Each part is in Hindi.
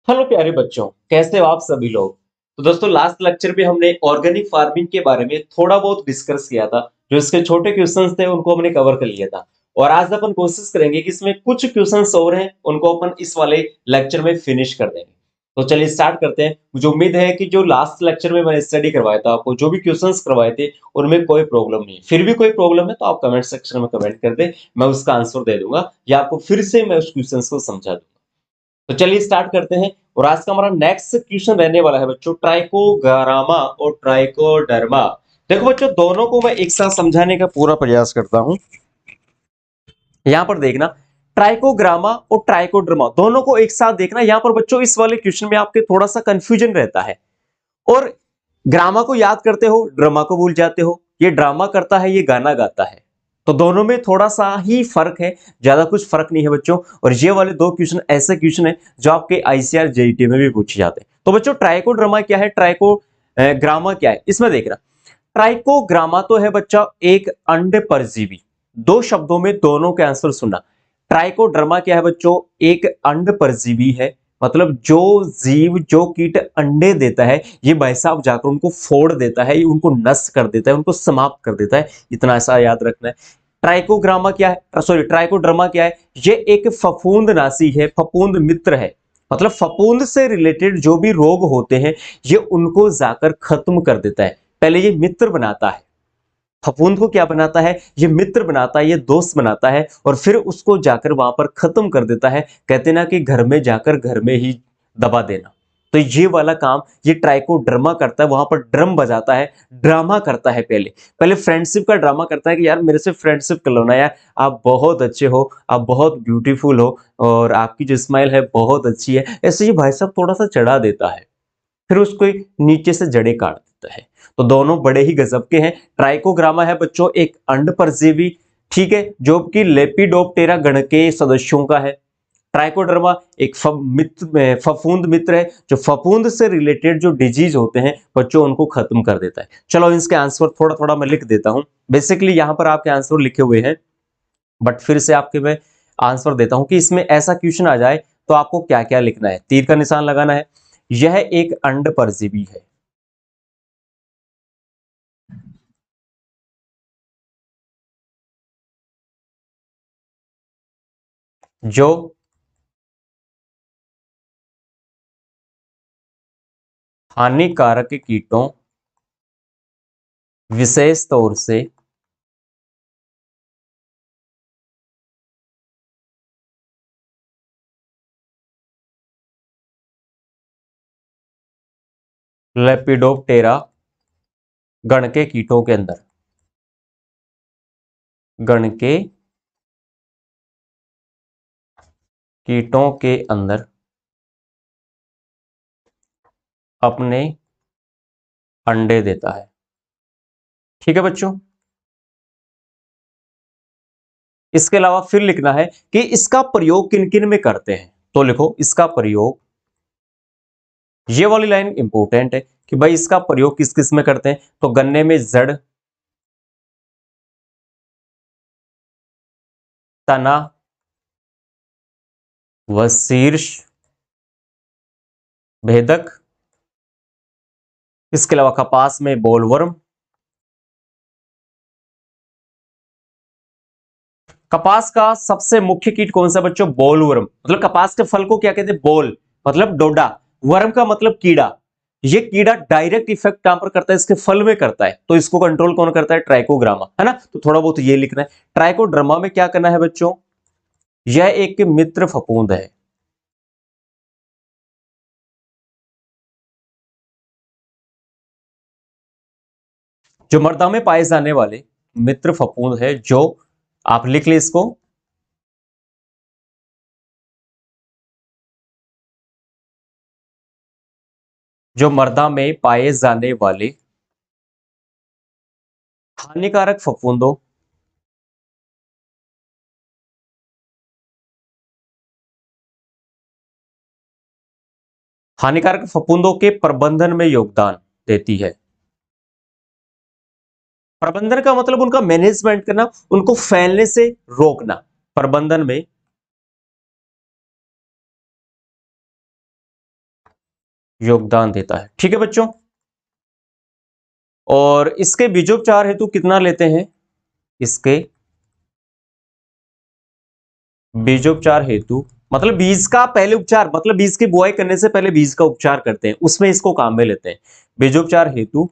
हेलो प्यारे बच्चों, कैसे हो आप सभी लोग। तो दोस्तों लास्ट लेक्चर में हमने ऑर्गेनिक फार्मिंग के बारे में थोड़ा बहुत डिस्कस किया था। जो इसके छोटे क्वेश्चंस थे उनको हमने कवर कर लिया था। और आज अपन कोशिश करेंगे कि इसमें कुछ क्वेश्चंस और हैं, उनको अपन इस वाले लेक्चर में फिनिश कर देंगे। तो चलिए स्टार्ट करते हैं। मुझे उम्मीद है कि जो लास्ट लेक्चर में मैंने स्टडी करवाया था आपको, जो भी क्वेश्चंस करवाए थे उनमें कोई प्रॉब्लम नहीं है। फिर भी कोई प्रॉब्लम है तो आप कमेंट सेक्शन में कमेंट कर दे, मैं उसका आंसर दे दूंगा या आपको फिर से मैं उस क्वेश्चन को समझा दूंगा। तो चलिए स्टार्ट करते हैं। और आज का हमारा नेक्स्ट क्वेश्चन रहने वाला है बच्चों, ट्राइकोग्रामा और ट्राइकोडर्मा। देखो बच्चों, दोनों को मैं एक साथ समझाने का पूरा प्रयास करता हूं। यहां पर देखना, ट्राइकोग्रामा और ट्राइकोडर्मा दोनों को एक साथ देखना। यहां पर बच्चों इस वाले क्वेश्चन में आपके थोड़ा सा कंफ्यूजन रहता है। और ग्रामा को याद करते हो, ड्रामा को भूल जाते हो। ये ड्रामा करता है, ये गाना गाता है। तो दोनों में थोड़ा सा ही फर्क है, ज्यादा कुछ फर्क नहीं है बच्चों। और ये वाले दो क्वेश्चन ऐसे क्वेश्चन है जो आपके आईसीआर जेईटी में भी पूछे जाते हैं। तो बच्चों ट्राइकोड्रामा क्या है, ट्राइको ग्रामा क्या है, इसमें देखना। ट्राइकोग्रामा तो है बच्चा एक अंड परजीवी। दो शब्दों में दोनों के आंसर सुनना। ट्राइकोड्रामा क्या है बच्चों, एक अंड परजीवी है। मतलब जो जीव, जो कीट अंडे देता है, ये भाई साहब जाकर उनको फोड़ देता है, ये उनको नष्ट कर देता है, उनको समाप्त कर देता है। इतना ऐसा याद रखना है। ट्राइकोग्रामा क्या है, सॉरी ट्राइकोड्रामा क्या है, ये एक फफूंदनाशी है, फफूंद मित्र है। मतलब फफूंद से रिलेटेड जो भी रोग होते हैं, ये उनको जाकर खत्म कर देता है। पहले ये मित्र बनाता है, फफूंद को क्या बनाता है, ये मित्र बनाता है, ये दोस्त बनाता है, और फिर उसको जाकर वहां पर खत्म कर देता है। कहते ना कि घर में जाकर घर में ही दबा देना। तो ये वाला काम ये ट्राइकोड्रामा करता है, वहां पर ड्रम बजाता है, ड्रामा करता है। पहले पहले फ्रेंडशिप का ड्रामा करता है कि यार मेरे से फ्रेंडशिप कर लो ना यार, आप बहुत अच्छे हो, आप बहुत ब्यूटीफुल हो, और आपकी जो स्माइल है बहुत अच्छी है। ऐसे ये भाई साहब थोड़ा सा चढ़ा देता है, फिर उसको नीचे से जड़ें काट देता है। तो दोनों बड़े ही गजब के हैं। ट्राइकोग्रामा है बच्चों एक अंड परजीवी, ठीक है, जो कि लेपिडोप्टेरा गण के सदस्यों का है। ट्राइकोडर्मा एक फफूंद मित्र है, जो फफूंद से रिलेटेड जो डिजीज होते हैं बच्चों उनको खत्म कर देता है। चलो इसके आंसर थोड़ा थोड़ा मैं लिख देता हूं। बेसिकली यहां पर आपके आंसर लिखे हुए हैं, बट फिर से आपके मैं आंसर देता हूं कि इसमें ऐसा क्वेश्चन आ जाए तो आपको क्या क्या लिखना है। तीर का निशान लगाना है। यह एक अंड परजीवी है जो हानिकारक कीटों, विशेष तौर से लेपिडोप्टेरा गण के कीटों के अंदर, गण के कीटों के अंदर अपने अंडे देता है। ठीक है बच्चों। इसके अलावा फिर लिखना है कि इसका प्रयोग किन किन में करते हैं। तो लिखो इसका प्रयोग, ये वाली लाइन इंपॉर्टेंट है कि भाई इसका प्रयोग किस किस में करते हैं। तो गन्ने में जड़, तना व शीर्ष भेदक। इसके अलावा कपास में बोलवर्म। कपास का सबसे मुख्य कीट कौन सा बच्चों, बोलवर्म। मतलब कपास के फल को क्या कहते हैं, बोल मतलब डोडा, वर्म का मतलब कीड़ा। ये कीड़ा डायरेक्ट इफेक्ट कहां पर करता है, इसके फल में करता है। तो इसको कंट्रोल कौन करता है, ट्राइकोग्रामा, है ना। तो थोड़ा बहुत ये लिखना है। ट्राइकोड्रामा में क्या करना है बच्चों, यह एक मित्र फफूंद है। जो मर्दा में पाए जाने वाले मित्र फफूंद है, जो आप लिख ले इसको, जो मर्दा में पाए जाने वाले हानिकारक फफूंदों, हानिकारक फफूंदों के प्रबंधन में योगदान देती है। प्रबंधन का मतलब उनका मैनेजमेंट करना, उनको फैलने से रोकना। प्रबंधन में योगदान देता है। ठीक है बच्चों, और इसके बीजोपचार हेतु कितना लेते हैं? इसके बीजोपचार हेतु मतलब बीज का पहले उपचार, मतलब बीज की बुआई करने से पहले बीज का उपचार करते हैं, उसमें इसको काम में लेते हैं। बीजोपचार हेतु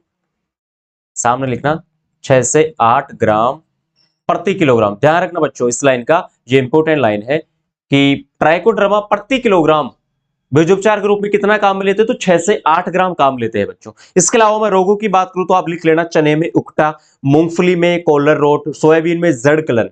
सामने लिखना 6 से 8 ग्राम प्रति किलोग्राम। ध्यान रखना बच्चों इस लाइन का, ये इंपोर्टेंट लाइन है कि ट्राइकोडर्मा प्रति किलोग्राम बीजोपचार के रूप में कितना काम में लेते हैं? तो 6 से 8 ग्राम काम लेते हैं बच्चों। इसके अलावा मैं रोगों की बात करूं तो आप लिख लेना, चने में उकटा, मूंगफली में कॉलर रोट, सोयाबीन में जड़ गलन,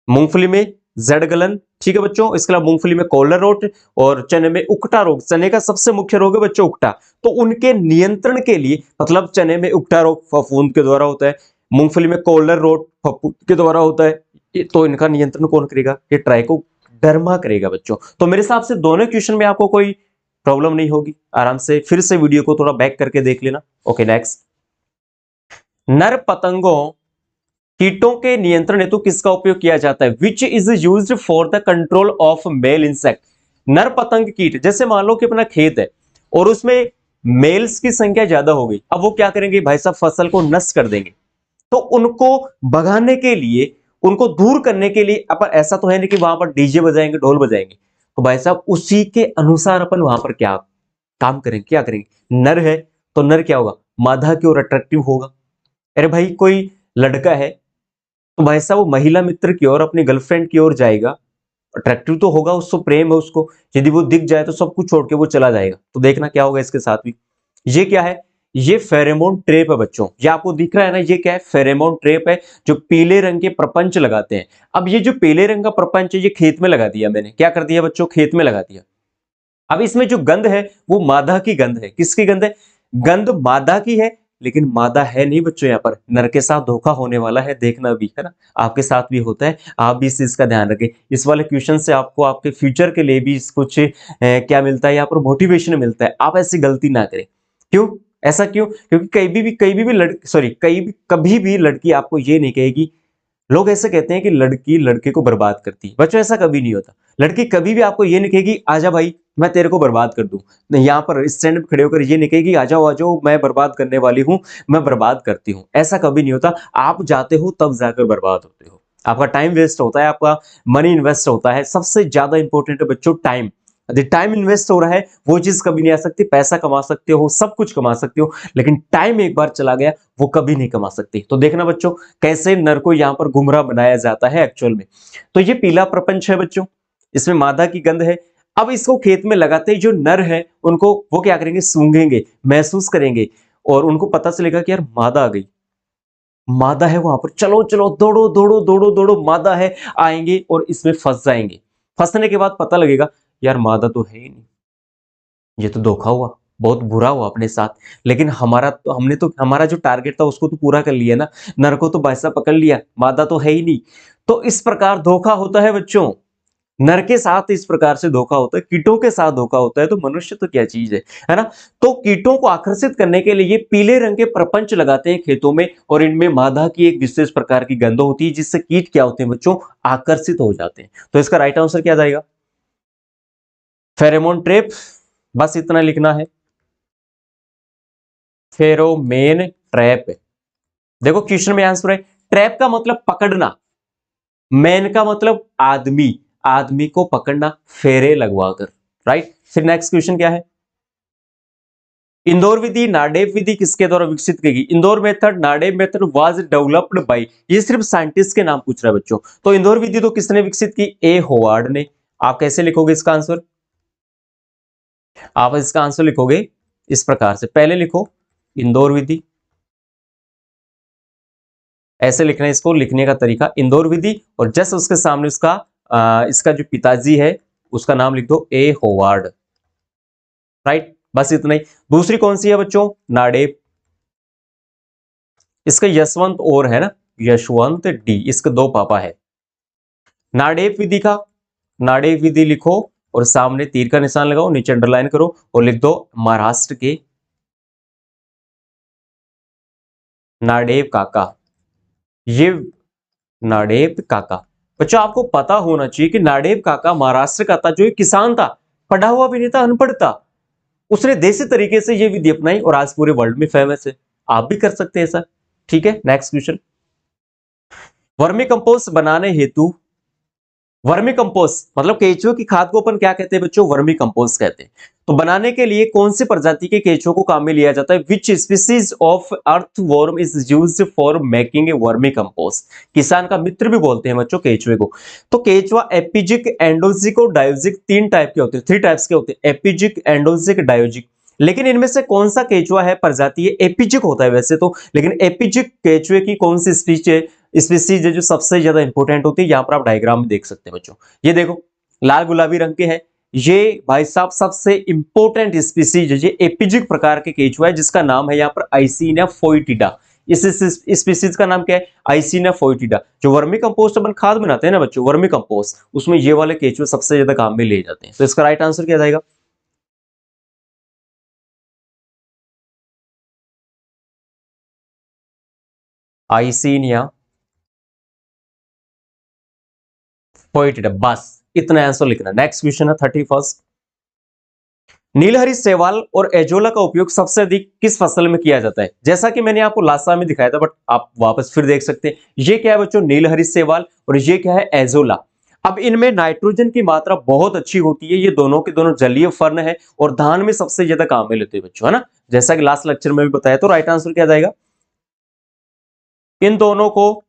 मूंगफली में जड़ गलन। ठीक है बच्चों, इसके अलावा मूंगफली में कॉलर रोट और चने में उकटा रोग। चने का सबसे मुख्य रोग है बच्चों उकटा, तो उनके नियंत्रण के लिए, मतलब चने में उकटा रोग फफूंद के द्वारा होता है, मूंगफली में कॉलर रोट फफूंद के द्वारा होता है, तो इनका नियंत्रण कौन करेगा? ये ट्राइकोडर्मा करेगा बच्चों। तो मेरे हिसाब से दोनों क्वेश्चन में आपको कोई प्रॉब्लम नहीं होगी, आराम से फिर से वीडियो को थोड़ा बैक करके देख लेना। ओके नेक्स्ट, नर पतंगों कीटों के नियंत्रण हेतु किसका उपयोग किया जाता है? Which is used for the control of male insect. नर पतंग कीट, जैसे मान लो कि अपना खेत है और उसमें मेल्स की संख्या ज्यादा हो गई, अब वो क्या करेंगे भाई साहब? फसल को नष्ट कर देंगे। तो उनको भगाने के लिए, उनको दूर करने के लिए अपन, ऐसा तो है नहीं कि वहां पर डीजे बजाएंगे, ढोल बजाएंगे, तो भाई साहब उसी के अनुसार अपन वहां पर क्या काम करेंगे, क्या करेंगे? नर है तो नर क्या होगा? मादा की ओर अट्रैक्टिव होगा। अरे भाई कोई लड़का है तो भाई साहब वो महिला मित्र की ओर, अपनी गर्लफ्रेंड की ओर जाएगा, अट्रैक्टिव तो होगा, उसको प्रेम है उसको, यदि वो दिख जाए तो सब कुछ छोड़ के वो चला जाएगा। तो देखना क्या होगा इसके साथ भी। ये क्या है? ये फेरेमोन ट्रेप है बच्चों, ये आपको दिख रहा है ना, ये क्या है? फेरेमोन ट्रेप है, जो पीले रंग के प्रपंच लगाते हैं। अब ये जो पीले रंग का प्रपंच है, ये खेत में लगा दिया मैंने, क्या कर दिया बच्चों? खेत में लगा दिया। अब इसमें जो गंध है वो मादा की गंध है। किसकी गंध है? गंध मादा की है, लेकिन मादा है नहीं बच्चों, यहाँ पर नर के साथ धोखा होने वाला है, देखना भी है ना, आपके साथ भी होता है, आप भी इस चीज का ध्यान रखें। इस वाले क्वेश्चन से आपको आपके फ्यूचर के लिए भी कुछ क्या मिलता है यहाँ पर? मोटिवेशन मिलता है। आप ऐसी गलती ना करें। क्यों ऐसा? क्यों? क्योंकि कभी भी लड़की, सॉरी, कभी भी लड़की आपको ये नहीं कहेगी, लोग ऐसे कहते हैं कि लड़की लड़के को बर्बाद करती है, बच्चों ऐसा कभी नहीं होता। लड़की कभी भी आपको ये नहीं कहेगी आजा भाई मैं तेरे को बर्बाद कर दूं, नहीं, यहाँ पर स्टैंड पे खड़े होकर ये नहीं कहेगी आ जाओ आ जाओ मैं बर्बाद करने वाली हूं, मैं बर्बाद करती हूं, ऐसा कभी नहीं होता। आप जाते हो तब जाकर बर्बाद होते हो, आपका टाइम वेस्ट होता है, आपका मनी इन्वेस्ट होता है। सबसे ज्यादा इंपॉर्टेंट है बच्चों टाइम। यदि टाइम इन्वेस्ट हो रहा है वो चीज कभी नहीं आ सकती। पैसा कमा सकते हो, सब कुछ कमा सकते हो, लेकिन टाइम एक बार चला गया वो कभी नहीं कमा सकती। तो देखना बच्चों कैसे नर को यहां पर गुमराह बनाया जाता है एक्चुअल में। तो ये पीला प्रपंच है बच्चों, इसमें मादा की गंध है। अब इसको खेत में लगाते ही जो नर है उनको वो क्या करेंगे? सूंघेंगे, महसूस करेंगे, और उनको पता चलेगा कि यार मादा आ गई, मादा है वहां पर, चलो चलो दौड़ो दौड़ो दौड़ो दौड़ो, मादा है, आएंगे और इसमें फंस जाएंगे। फंसने के बाद पता लगेगा यार मादा तो है ही नहीं, ये तो धोखा हुआ, बहुत बुरा हुआ अपने साथ। लेकिन हमने तो हमारा जो टारगेट था उसको तो पूरा कर लिया ना, नर को तो पैसा पकड़ लिया, मादा तो है ही नहीं। तो इस प्रकार धोखा होता है बच्चों, नर के साथ इस प्रकार से धोखा होता है, कीटों के साथ धोखा होता है, तो मनुष्य तो क्या चीज है ना। तो कीटों को आकर्षित करने के लिए ये पीले रंग के प्रपंच लगाते हैं खेतों में, और इनमें मादा की एक विशेष प्रकार की गंध होती है, जिससे कीट क्या होते हैं बच्चों? आकर्षित हो जाते हैं। तो इसका राइट आंसर क्या जाएगा? Pheromone trap. बस इतना लिखना है, फेरोमेन ट्रैप। देखो क्वेश्चन में आंसर है, ट्रैप का मतलब पकड़ना, मैन का मतलब आदमी, आदमी को पकड़ना फेरे लगवाकर, राइट। फिर नेक्स्ट क्वेश्चन क्या है? इंदौर विधि नाडेप विधि किसके द्वारा विकसित की गई? Indore method, NADEP method was developed by, ये सिर्फ साइंटिस्ट के नाम पूछ रहा है बच्चों। तो इंदौर विधि तो किसने विकसित की? ए होवार्ड ने। आप कैसे लिखोगे इसका आंसर? आप इसका आंसर लिखोगे इस प्रकार से, पहले लिखो इंदौर विधि, ऐसे लिखना है इसको, लिखने का तरीका इंदौर विधि, और जस्ट उसके सामने उसका इसका जो पिताजी है उसका नाम लिख दो ए होवार्ड, राइट। बस इतना ही। दूसरी कौन सी है बच्चों? नाडेप, इसका यशवंत और है ना, यशवंत डी, इसके दो पापा है। नाडेप विधि का, नाडेप विधि लिखो और सामने तीर का निशान लगाओ, नीचे अंडरलाइन करो और लिख दो महाराष्ट्र के नाडेप काका। ये नाडेप काका, बच्चों आपको पता होना चाहिए कि नाडेप काका महाराष्ट्र का था, जो एक किसान था, पढ़ा हुआ भी नहीं था, अनपढ़ था। उसने देसी तरीके से ये विधि अपनाई और आज पूरे वर्ल्ड में फेमस है। आप भी कर सकते हैं ऐसा। ठीक है, नेक्स्ट क्वेश्चन। वर्मी कंपोस्ट बनाने हेतु, वर्मी कंपोस्ट मतलब केचुए की खाद को अपन क्या कहते हैं बच्चों? वर्मी कंपोस्ट कहते हैं। तो बनाने के लिए कौन सी प्रजाति के केचुए को काम में लिया जाता है? Which species of earthworm is used for making a vermi compost? किसान का मित्र भी बोलते हैं बच्चों केचुए को। तो केचुआ एपिजिक, एंडोजिक और डायोजिक तीन टाइप के होते हैं, थ्री टाइप्स के होते हैं, एपिजिक, एंडोजिक, डायोजिक। लेकिन इनमें से कौन सा केचुआ है प्रजाति? है एपिजिक होता है वैसे तो, लेकिन एपिजिक केचुए की कौन सी स्पीसीज है जो सबसे ज्यादा इंपॉर्टेंट होती है? यहां पर आप डायग्राम में देख सकते हैं बच्चों। ये देखो लाल गुलाबी रंग के हैं, ये भाई साहब सबसे इंपॉर्टेंट स्पीसीज है, ये एपिजिक प्रकार के केचुआ है जिसका नाम है यहाँ पर आइसिनिया फोइटिडा। इस स्पीसीज का नाम क्या है? आइसिनिया फोइटिडा। जो वर्मी कंपोस्ट अपन खाद बनाते हैं ना बच्चों, वर्मी कंपोस्ट, उसमें ये वाले केचुए सबसे ज्यादा काम में लिए जाते हैं। तो इसका राइट आंसर क्या जाएगा? आइसिनिया फोइटिडा, बस इतना आंसर लिखना। नेक्स्ट क्वेश्चन है 31। नीलहरी शैवाल और एजोला का उपयोग सबसे अधिक किस फसल में किया जाता है? जैसा कि मैंने आपको लास्ट टाइम में दिखाया था, बट आप वापस फिर देख सकते हैं। ये क्या है बच्चों? नीलहरी शैवाल, और ये क्या है? एजोला। अब इनमें नाइट्रोजन की मात्रा बहुत अच्छी होती है, ये दोनों के दोनों जलीय फर्न है और धान में सबसे ज्यादा काम में लेते हैं बच्चों, है ना? जैसा कि लास्ट लेक्चर में भी बताया। तो राइट आंसर क्या जाएगा इन दोनों को?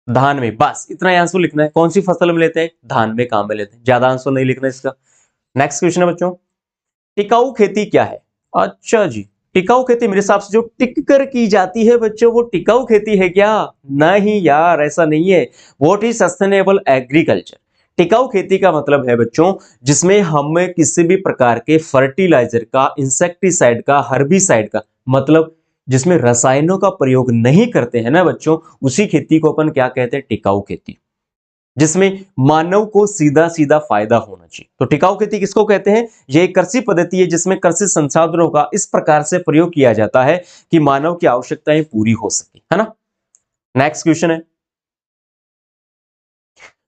धान में, बस इतना आंसर लिखना है। कौन सी फसल में लेते हैं? धान में काम में लेते हैं, ज्यादा आंसर नहीं लिखना इसका। नेक्स्ट क्वेश्चन है बच्चों, टिकाऊ खेती क्या है? अच्छा जी, टिकाऊ खेती मेरे हिसाब से जो टिक कर की जाती है बच्चों, वो टिकाऊ खेती है क्या? नहीं यार, ऐसा नहीं है। What is sustainable agriculture? टिकाऊ खेती का मतलब है बच्चों जिसमें हम किसी भी प्रकार के फर्टिलाइजर का, इंसेक्टिसाइड का, हर्बिसाइड का, मतलब जिसमें रसायनों का प्रयोग नहीं करते हैं ना बच्चों, उसी खेती को अपन क्या कहते हैं? टिकाऊ खेती। जिसमें मानव को सीधा सीधा फायदा होना चाहिए। तो टिकाऊ खेती किसको कहते हैं? यह एक कृषि पद्धति है जिसमें कृषि संसाधनों का इस प्रकार से प्रयोग किया जाता है कि मानव की आवश्यकताएं पूरी हो सके, है ना? नेक्स्ट क्वेश्चन है,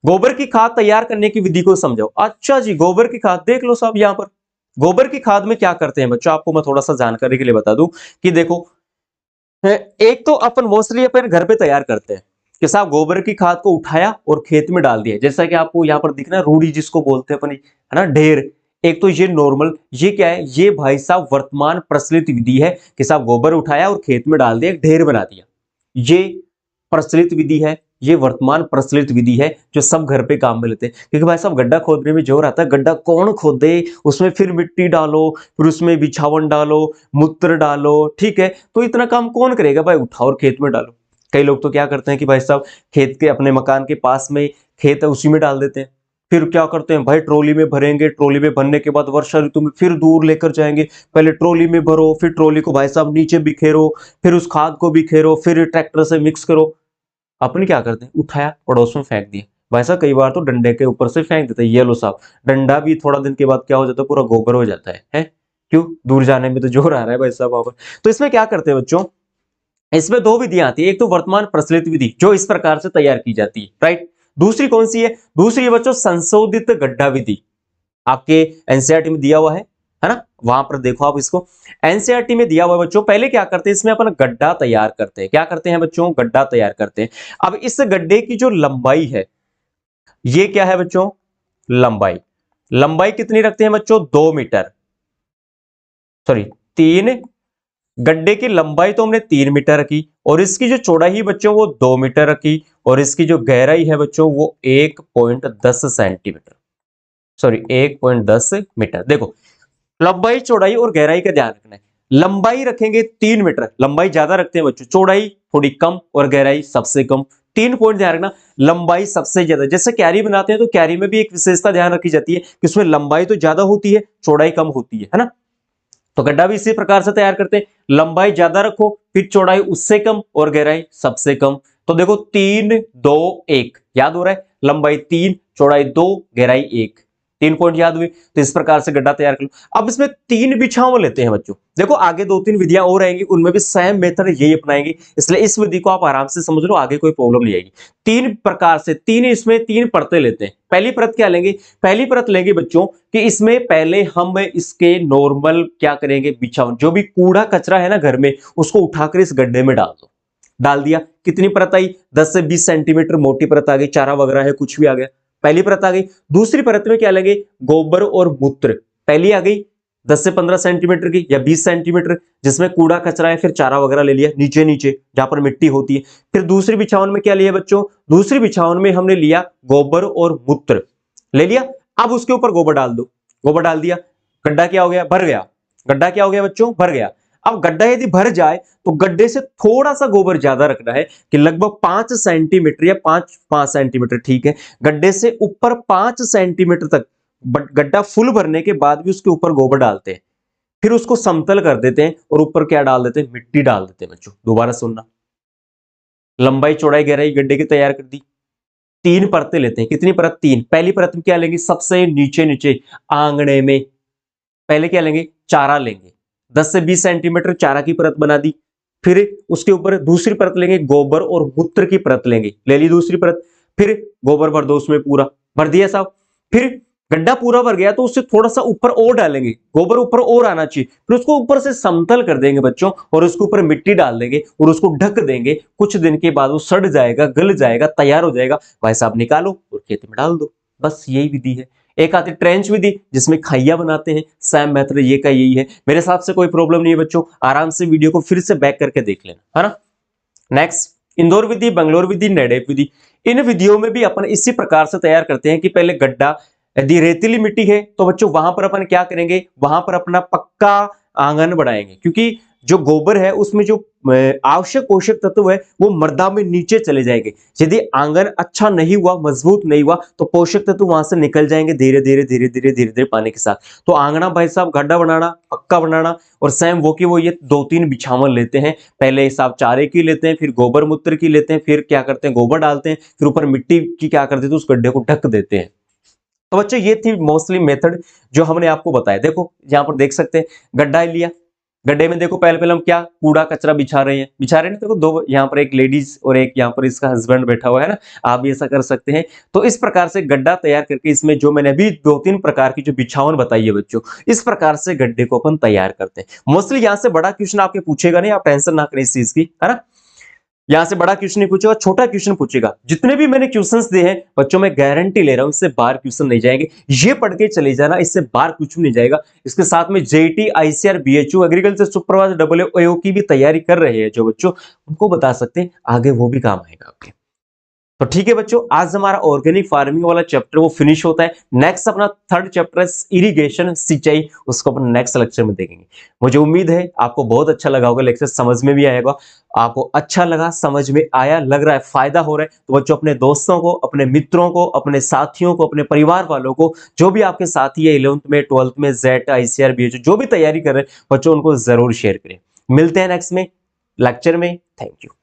गोबर की खाद तैयार करने की विधि को समझो। अच्छा जी, गोबर की खाद देख लो साहब यहां पर। गोबर की खाद में क्या करते हैं बच्चों? आपको मैं थोड़ा सा जानकारी के लिए बता दूं कि देखो, एक तो अपन मोस्टली अपन घर पे तैयार करते हैं कि साहब गोबर की खाद को उठाया और खेत में डाल दिया, जैसा कि आपको यहाँ पर दिख रहा है रूढ़ी जिसको बोलते हैं अपन, है ना, ढेर। एक तो ये नॉर्मल, ये क्या है? ये भाई साहब वर्तमान प्रचलित विधि है कि साहब गोबर उठाया और खेत में डाल दिया, एक ढेर बना दिया। ये प्रचलित विधि है, ये वर्तमान प्रचलित विधि है जो सब घर पे काम में लेते हैं। क्योंकि भाई साहब गड्ढा खोदने में जोर आता है, गड्ढा कौन खोदे, उसमें फिर मिट्टी डालो, फिर उसमें बिछावन डालो, मूत्र डालो, ठीक है? तो इतना काम कौन करेगा भाई? उठाओ और खेत में डालो। कई लोग तो क्या करते हैं कि भाई साहब खेत के, अपने मकान के पास में खेत है उसी में डाल देते हैं। फिर क्या करते हैं भाई? ट्रॉली में भरेंगे, ट्रॉली में भरने के बाद वर्षा ऋतु में फिर दूर लेकर जाएंगे। पहले ट्रॉली में भरो, फिर ट्रॉली को भाई साहब नीचे बिखेरो, फिर उस खाद को बिखेरो, फिर ट्रैक्टर से मिक्स करो। अपन क्या करते हैं? उठाया पड़ोस में फेंक दिया। वैसा कई बार तो डंडे के ऊपर से फेंक देते हैं, ये लो साहब। डंडा भी थोड़ा दिन के बाद क्या हो जाता है? पूरा गोबर हो जाता है? क्यों? दूर जाने में तो जोर आ रहा है भाई साहब वहां पर। तो इसमें क्या करते हैं बच्चों? इसमें दो विधियां आती है, एक तो वर्तमान प्रचलित विधि जो इस प्रकार से तैयार की जाती है, राइट? दूसरी कौन सी है? दूसरी है बच्चों संशोधित गड्ढा विधि। आपके एनसीईआरटी में दिया हुआ है ना? वहां पर देखो आप इसको, एनसीईआरटी में दिया हुआ है बच्चों। पहले क्या करते हैं? इसमें अपन गड्ढा तैयार करते हैं। क्या करते हैं बच्चों? गड्ढा तैयार करते हैं। अब इस गड्ढे की जो लंबाई है, ये क्या है बच्चों? लंबाई। लंबाई कितनी रखते हैं बच्चों? 2 मीटर, सॉरी 3। गड्ढे की लंबाई तो हमने 3 मीटर रखी, और इसकी जो चौड़ाई बच्चों वो 2 मीटर रखी, और इसकी जो गहराई है बच्चों वो 1.10 सेंटीमीटर, सॉरी 1.10 मीटर। देखो लंबाई, चौड़ाई और गहराई का ध्यान रखना है। लंबाई रखेंगे 3 मीटर, लंबाई ज्यादा रखते हैं बच्चों, चौड़ाई थोड़ी कम और गहराई सबसे कम। 3 पॉइंट ध्यान रखना, लंबाई सबसे ज्यादा। जैसे कैरी बनाते हैं तो कैरी में भी एक विशेषता ध्यान रखी जाती है कि उसमें लंबाई तो ज्यादा होती है, चौड़ाई कम होती है ना? तो गड्ढा भी इसी प्रकार से तैयार करते हैं, लंबाई ज्यादा रखो, फिर चौड़ाई उससे कम और गहराई सबसे कम। तो देखो 3 2 1, याद हो रहा है? लंबाई 3, चौड़ाई 2, गहराई 1। 3 पॉइंट याद हुए। तो इस प्रकार से गड्ढा तैयार कर लो। अब इसमें 3 बिछावन लेते हैं बच्चों। देखो आगे 2-3 विधियां और आएंगी, उनमें भी सेम मेथड यही अपनाएंगे, इसलिए इस विधि को आप आराम से समझ लो, आगे कोई प्रॉब्लम नहीं आएगी। 3 प्रकार से, 3 इसमें 3 परतें लेते हैं। पहली परत क्या लेंगे? पहली परत लेंगे बच्चों कि इसमें पहले हम इसके नॉर्मल क्या करेंगे, बिछावन, जो भी कूड़ा कचरा है ना घर में, उसको उठाकर इस गड्ढे में डाल दो। डाल दिया, कितनी परत आई? 10 से 20 सेंटीमीटर मोटी परत आ गई, चारा वगैरह है कुछ भी आ गया, पहली परत आ गई। दूसरी परत में क्या लेंगे? गोबर और मूत्र। पहली आ गई 10 से 15 सेंटीमीटर की या 20 सेंटीमीटर, जिसमें कूड़ा कचरा है, फिर चारा वगैरह ले लिया नीचे नीचे जहां पर मिट्टी होती है। फिर दूसरी बिछावन में क्या लिया बच्चों? दूसरी बिछावन में हमने लिया गोबर और मूत्र ले लिया। अब उसके ऊपर गोबर डाल दो, गोबर डाल दिया, गड्ढा क्या हो गया? भर गया। गड्ढा क्या हो गया बच्चों? भर गया। अब गड्ढा यदि भर जाए तो गड्ढे से थोड़ा सा गोबर ज्यादा रखना है कि लगभग 5 सेंटीमीटर या 5 सेंटीमीटर, ठीक है, गड्ढे से ऊपर 5 सेंटीमीटर तक गड्ढा फुल भरने के बाद भी उसके ऊपर गोबर डालते हैं। फिर उसको समतल कर देते हैं और ऊपर क्या डाल देते हैं? मिट्टी डाल देते हैं बच्चों। दोबारा सुनना, लंबाई चौड़ाई गहराई गड्ढे की तैयार कर दी। 3 परतें लेते हैं। कितनी परत? 3। पहली परत में क्या लेंगे? सबसे नीचे नीचे आंगने में पहले क्या लेंगे? चारा लेंगे। 10 से 20 सेंटीमीटर चारा की परत बना दी। फिर उसके ऊपर दूसरी परत लेंगे, गोबर और मूत्र की परत लेंगे, ले ली दूसरी परत। फिर गोबर भर दो उसमें, पूरा भर दिया साहब। फिर गड्ढा पूरा भर गया तो उससे थोड़ा सा ऊपर और डालेंगे, गोबर ऊपर और आना चाहिए। फिर उसको ऊपर से समतल कर देंगे बच्चों और उसके ऊपर मिट्टी डाल देंगे और उसको ढक देंगे। कुछ दिन के बाद वो सड़ जाएगा, गल जाएगा, तैयार हो जाएगा, भाई साहब निकालो और खेत में डाल दो। बस यही विधि है। एक आती ट्रेंच विधि जिसमें खैया बनाते हैं, सेम मेथड ये का यही है। मेरे हिसाब से कोई प्रॉब्लम नहीं है बच्चों, आराम से वीडियो को फिर से बैक करके देख लेना, है ना। नेक्स्ट, इंदौर विधि, बंगलोर विधि, नेडेप विधि। इन विधियों में भी अपन इसी प्रकार से तैयार करते हैं कि पहले गड्ढा, यदि रेतीली मिट्टी है तो बच्चों वहां पर अपन क्या करेंगे? वहां पर अपना पक्का आंगन बनाएंगे, क्योंकि जो गोबर है उसमें जो आवश्यक पोषक तत्व है वो मृदा में नीचे चले जाएंगे। यदि आंगन अच्छा नहीं हुआ, मजबूत नहीं हुआ, तो पोषक तत्व वहां से निकल जाएंगे धीरे धीरे धीरे धीरे धीरे धीरे पानी के साथ। तो आंगना भाई साहब, गड्ढा बनाना, पक्का बनाना, और सेम वो की वो ये 2-3 बिछावन लेते हैं। पहले साहब चारे की लेते हैं, फिर गोबर मूत्र की लेते हैं, फिर क्या करते हैं? गोबर डालते हैं, फिर ऊपर मिट्टी की क्या करते हैं? तो उस गड्ढे को ढक देते हैं। तो बच्चों ये थी मोस्टली मेथड जो हमने आपको बताया। देखो यहाँ पर देख सकते हैं, गड्ढा लिया, गड्ढे में देखो पहले हम क्या कूड़ा कचरा बिछा रहे हैं, ना। देखो दो यहाँ पर, एक लेडीज और एक यहाँ पर इसका हस्बैंड बैठा हुआ है ना। आप भी ऐसा कर सकते हैं। तो इस प्रकार से गड्ढा तैयार करके इसमें जो मैंने अभी 2-3 प्रकार की जो बिछावन बताई है बच्चों, इस प्रकार से गड्ढे को अपन तैयार करते हैं। मोस्टली यहाँ से बड़ा क्वेश्चन आपके पूछेगा नहीं, आप टेंशन ना करें इस चीज की, है ना। यहां से बड़ा क्वेश्चन नहीं पूछेगा, छोटा क्वेश्चन पूछेगा। जितने भी मैंने क्वेश्चंस दिए हैं बच्चों, मैं गारंटी ले रहा हूं इससे बाहर क्वेश्चन नहीं जाएंगे। ये पढ़ के चले जाना, इससे बाहर कुछ भी नहीं जाएगा। इसके साथ में JET, ICR, BHU, agriculture supervisor, WAO की भी तैयारी कर रहे हैं जो बच्चों, उनको बता सकते हैं, आगे वो भी काम आएगा आपके। तो ठीक है बच्चों, आज हमारा ऑर्गेनिक फार्मिंग वाला चैप्टर वो फिनिश होता है। नेक्स्ट अपना 3rd चैप्टर है इरिगेशन, सिंचाई, उसको अपन नेक्स्ट लेक्चर में देखेंगे। मुझे उम्मीद है आपको बहुत अच्छा लगा होगा, लेक्चर समझ में भी आएगा। आपको अच्छा लगा, समझ में आया, लग रहा है फायदा हो रहा है, तो बच्चों अपने दोस्तों को, अपने मित्रों को, अपने साथियों को, अपने परिवार वालों को, जो भी आपके साथी है 11th में, 12th में, जेट, आईसीआर, बीएचयू जो भी तैयारी कर रहे हैं बच्चों, उनको जरूर शेयर करें। मिलते हैं नेक्स्ट में लेक्चर में। Thank you.